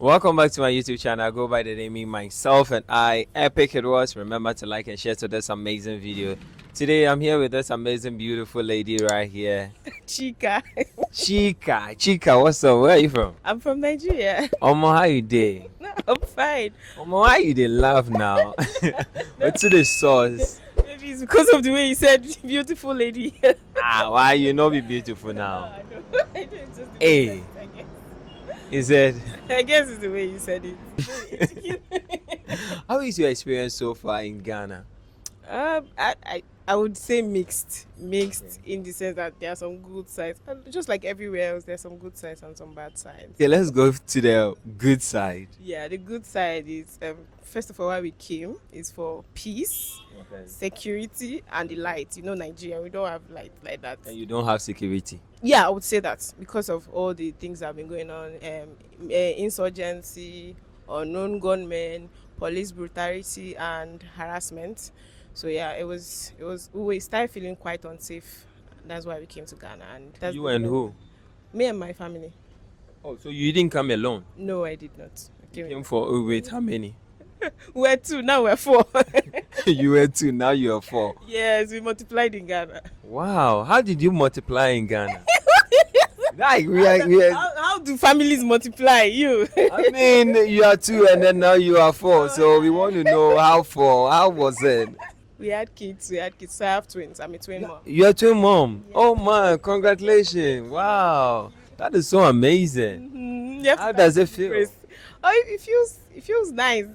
Welcome back to my YouTube channel. I go by the name myself and I. Epic it was. Remember to like and share to this amazing video. Today I'm here with this amazing, beautiful lady right here. Chica. Chica, what's up? Where are you from? I'm from Nigeria. Omo, how you dey? No, I'm fine. Omo, why you dey laugh now? What's the sauce? Maybe it's because of the way you said beautiful lady. Why you not be beautiful now? I don't just Hey, I guess. is it? I guess it's the way you said it. How is your experience so far in Ghana? I would say mixed in the sense that there are some good sides, and just like everywhere else, there's some good sides and some bad sides. Okay, let's go to the good side. Yeah, the good side is first of all, why we came is for peace, security, and the light. You know, Nigeria, we don't have light like that. And you don't have security. Yeah, I would say that because of all the things that have been going on, insurgency, unknown gunmen, police brutality, and harassment. So yeah, we started feeling quite unsafe. That's why we came to Ghana. And that's You and who? Me and my family. Oh, so you didn't come alone? No, I did not. I You came came for, wait, how many? We're two, now we're four. You were two, now you are four. Yes, we multiplied in Ghana. Wow, how did you multiply in Ghana? Like, we are How do families multiply? You? I mean, you are two and then now you are four. So we want to know how was it? We had kids. So I have twins. I'm a twin mom. You're a twin mom. Yeah. Oh man, congratulations. Wow. That is so amazing. Mm-hmm. How does it feel? Oh, it feels nice.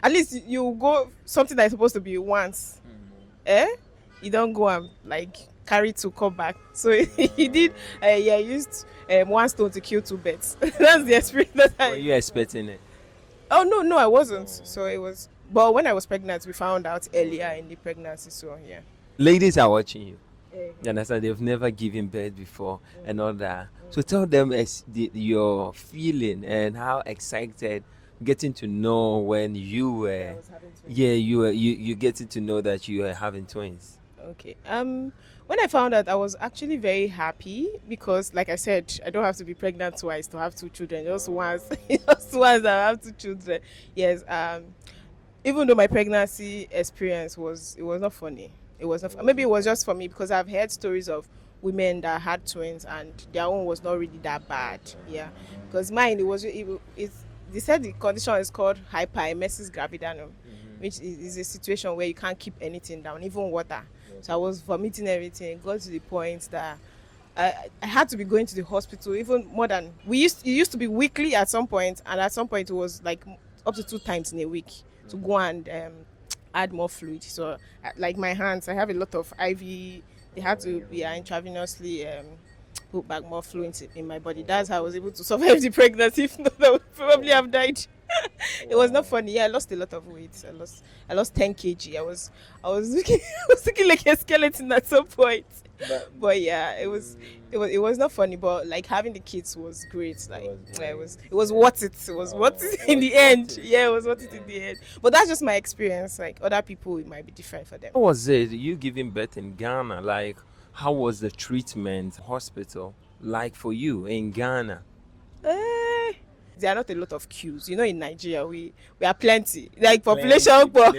At least you go something that's supposed to be once. You don't go and like carry to come back. So he did. Used one stone to kill two birds. That's the experience that Were you expecting it? Oh no, I wasn't. So it was. But when I was pregnant, we found out earlier in the pregnancy. So yeah. Ladies are watching you. You understand? They've never given birth before and all that. So tell them your feeling and how excited getting to know when you were. You getting to know that you were having twins. Okay. When I found out, I was actually very happy because, like I said, I don't have to be pregnant twice to have two children. Just once, I have two children. Yes. Even though my pregnancy experience was not funny. It was not. Maybe it was just for me because I've heard stories of women that had twins and their own was not really that bad. Yeah. Because mine, they said the condition is called hyperemesis gravidanum, which is a situation where you can't keep anything down, even water. So I was vomiting everything. It got to the point that I had to be going to the hospital even more than it used to be weekly at some point, and at some point it was like up to 2 times in a week to go and add more fluid. So like my hands, I have a lot of IV. They had to be intravenously put back more fluid in my body. That's how I was able to survive the pregnancy. If not, I would probably have died. It was not funny. Yeah, I lost a lot of weight. I lost 10 kg. I was looking like a skeleton at some point. But yeah, it was not funny. But like having the kids was great. Like it was worth it. It was worth it in the end. Yeah, it was worth it in the end. But that's just my experience. Like other people, it might be different for them. How was it? You giving birth in Ghana? Like, how was the treatment hospital like for you in Ghana? There are not a lot of queues. You know, in Nigeria, we are plenty. Like population, but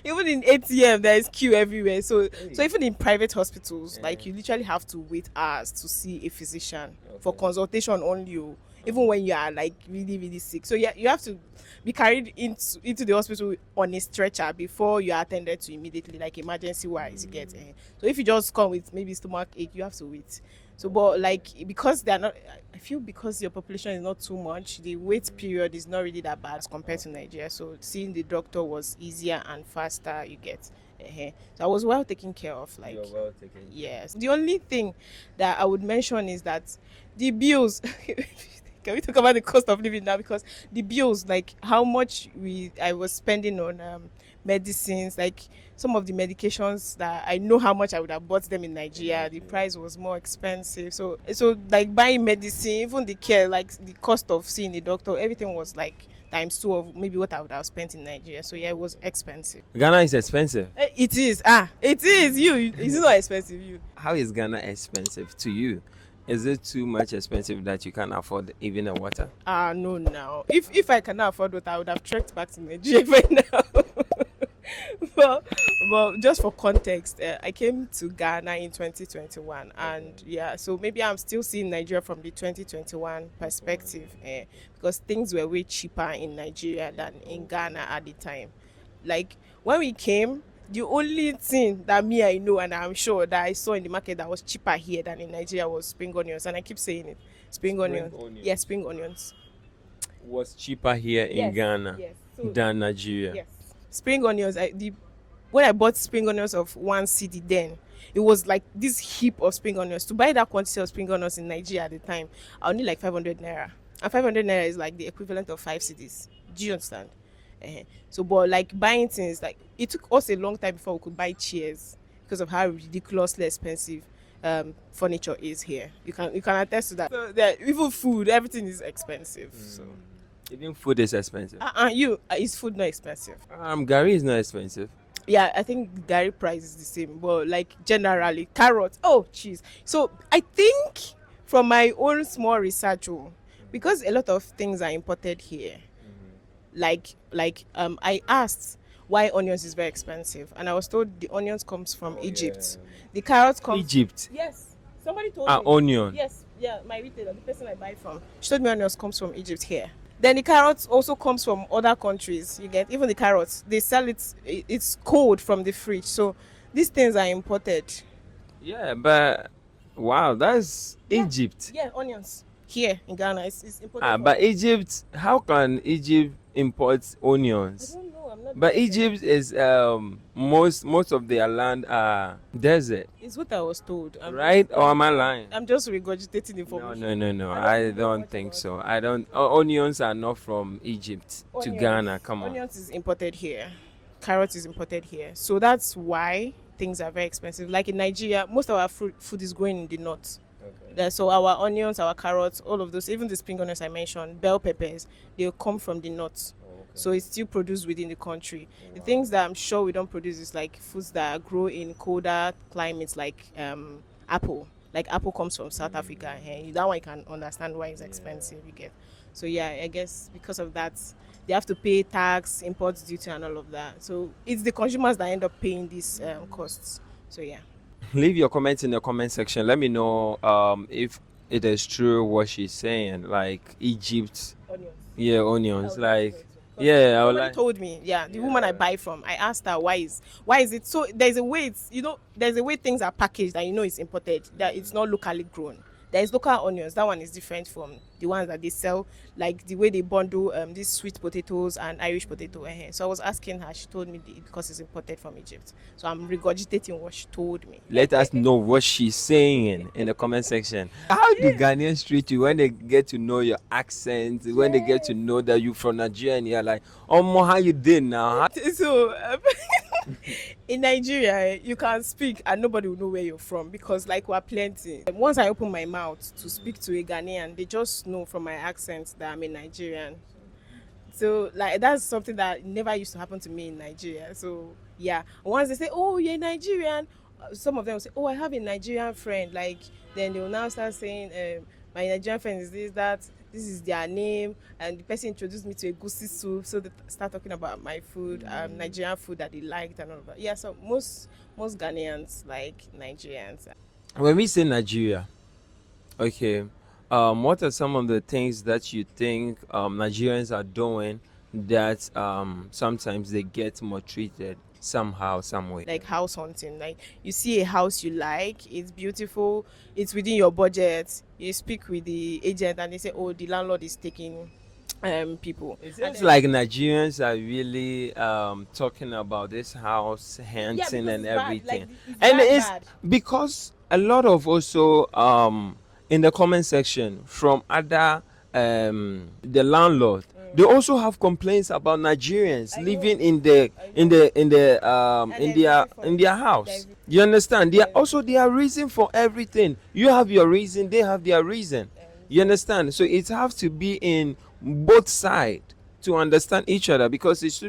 even in ATM, there is queue everywhere. So even in private hospitals, like you literally have to wait hours to see a physician for consultation only. Even when you are like really, really sick. So yeah, you have to be carried into the hospital on a stretcher before you are attended to immediately, like emergency wise. You get. So if you just come with maybe stomach ache, you have to wait. So, but like because they are not, I feel because your population is not too much, the wait period is not really that bad as compared to Nigeria. So seeing the doctor was easier and faster. You get. So I was well taken care of. Like, You're well taken. Yes. The only thing that I would mention is that the bills. Can we talk about the cost of living now? Because the bills, like how much I was spending on medicines, like some of the medications that I know how much I would have bought them in Nigeria, the price was more expensive. So like buying medicine, even the care, like the cost of seeing the doctor, everything was like times 2 of maybe what I would have spent in Nigeria. So yeah, it was expensive. Ghana is expensive. It is. It is. It's not expensive. How is Ghana expensive to you? Is it too much expensive that you can't afford even a water? No, now. If I cannot afford what, I would have trekked back to Nigeria by now. but just for context, I came to Ghana in 2021, and yeah, so maybe I'm still seeing Nigeria from the 2021 perspective, because things were way cheaper in Nigeria than in Ghana at the time. Like when we came, the only thing that me I know and I'm sure that I saw in the market that was cheaper here than in Nigeria was spring onions, and I keep saying it, spring onions. Yes, spring onions. Was cheaper here in Yes, Ghana yes. So than Nigeria. yes, spring onions. When I bought spring onions of 1 cedi, then it was like this heap of spring onions. To buy that quantity of spring onions in Nigeria at the time, I'll need like 500 naira, and 500 naira is like the equivalent of 5 cedis. Do you understand? So, but like buying things, like it took us a long time before we could buy chairs because of how ridiculously expensive furniture is here. You can attest to that. So even food, everything is expensive. So Even food is expensive. is food not expensive? Gary is not expensive. Yeah, I think dairy price is the same, but like generally carrots, oh cheese. So I think from my own small research, because a lot of things are imported here, I asked why onions is very expensive, and I was told the onions comes from Egypt. The carrots come Egypt. Yes, somebody told Ah, me. onion. Yes, yeah, my retailer, the person I buy from, she told me onions comes from Egypt here. Then the carrots also comes from other countries. You get, even the carrots, they sell it's cold from the fridge. So these things are imported. Yeah, but wow, that's Yeah. Egypt. Yeah, onions here in Ghana, it's imported. But Egypt, how can Egypt import I onions? don't know. I'm not. But Egypt is most of their land are desert, It's what I was told. right? Or am I lying? I'm just regurgitating No, information. no. I I don't know don't much think about so. I don't. Onions are not from Egypt to Ghana. Come on. Onions is imported here. Carrots is imported here. So that's why things are very expensive. Like in Nigeria, most of our food is grown in the north. So our onions, our carrots, all of those, even the spring onions I mentioned, bell peppers, they come from the north. So it's still produced within the country. The things that I'm sure we don't produce is like foods that grow in colder climates, like apple. Like apple comes from South Africa, and that one you can understand why it's expensive. You get. So yeah, I guess because of that, they have to pay tax, import duty, and all of that. So it's the consumers that end up paying these costs. So yeah. Leave your comments in the comment section. Let me know if it is true what she's saying. Like Egypt, Onions. yeah, onions. I would Like, like to know too. yeah, I would Somebody like. told me, yeah, the woman I buy from, I asked her why is it so. There's a way there's a way things are packaged that it's imported, that it's not locally grown. There is local onions. That one is different from the ones that they sell, like the way they bundle these sweet potatoes and Irish potato. So I was asking her, she told me because it's imported from Egypt. So I'm regurgitating what she told me. Let us know what she's saying in the comment section. How do Ghanaians treat you when they get to know your accent, when they get to know that you're from Nigeria and you're like, oh, how you did now? So in Nigeria, you can speak and nobody will know where you're from because like we're plenty. Once I open my mouth to speak to a Ghanaian, they just know from my accent that I'm a Nigerian. So like that's something that never used to happen to me in Nigeria. So yeah, once they say, "Oh, you're Nigerian," some of them will say, "Oh, I have a Nigerian friend." Like then they will now start saying, "My Nigerian friend is this, that. This is their name," and the person introduced me to a goosey soup. So they start talking about my food, Nigerian food that they liked and all of that. Yeah, so most Ghanaians like Nigerians. When we say Nigeria, okay, what are some of the things that you think Nigerians are doing that sometimes they get maltreated somehow, some way? Like house hunting, like you see a house you like, it's beautiful, it's within your budget, you speak with the agent and they say, oh, the landlord is taking people. It seems like Nigerians are really talking about this house hunting and everything. And it's because a lot of also in the comment section from other the landlord, they also have complaints about Nigerians living in their house. You understand? They are also their reason for everything. You have your reason, they have their reason. You understand? So it has to be in both sides to understand each other, because it's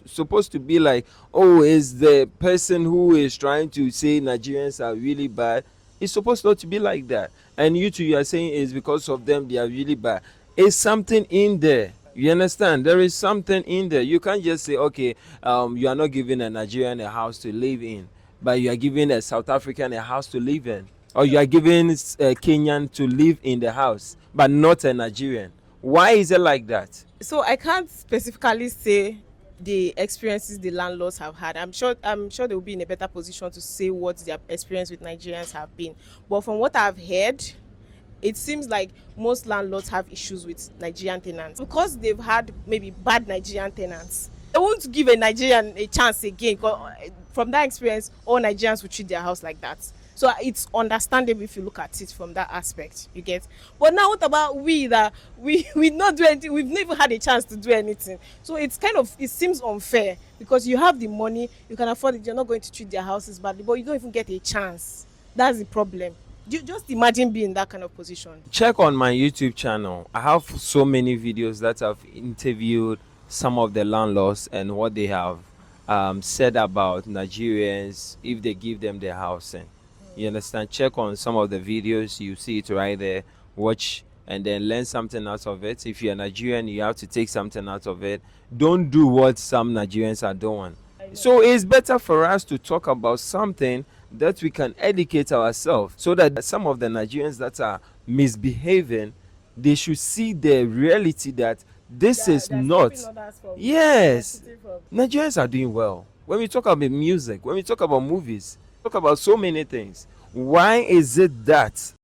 supposed to be like, oh, is the person who is trying to say Nigerians are really bad It's supposed not to be like that. And you two, you are saying it's because of them they are really bad. It's something in there. You understand? There is something in there. You can't just say, okay, you are not giving a Nigerian a house to live in, but you are giving a South African a house to live in, or you are giving a Kenyan to live in the house, but not a Nigerian. Why is it like that? So I can't specifically say the experiences the landlords have had. I'm sure they will be in a better position to say what their experience with Nigerians have been. But from what I've heard, it seems like most landlords have issues with Nigerian tenants because they've had maybe bad Nigerian tenants. They won't give a Nigerian a chance again. 'Cause from that experience, all Nigerians will treat their house like that. So it's understandable if you look at it from that aspect. You get. But now, what about we that we not do anything? We've never had a chance to do anything. So it seems unfair because you have the money, you can afford it. You're not going to treat their houses badly, but you don't even get a chance. That's the problem. You just imagine being in that kind of position. Check on my YouTube channel. I have so many videos that I've interviewed some of the landlords and what they have said about Nigerians if they give them their housing. You understand? Check on some of the videos. You see it right there. Watch and then learn something out of it. If you're Nigerian, you have to take something out of it. Don't do what some Nigerians are doing. So it's better for us to talk about something that we can educate ourselves so that some of the Nigerians that are misbehaving, they should see the reality that this is not. Yes, Nigerians are doing well. When we talk about music, when we talk about movies, talk about so many things. Why is it that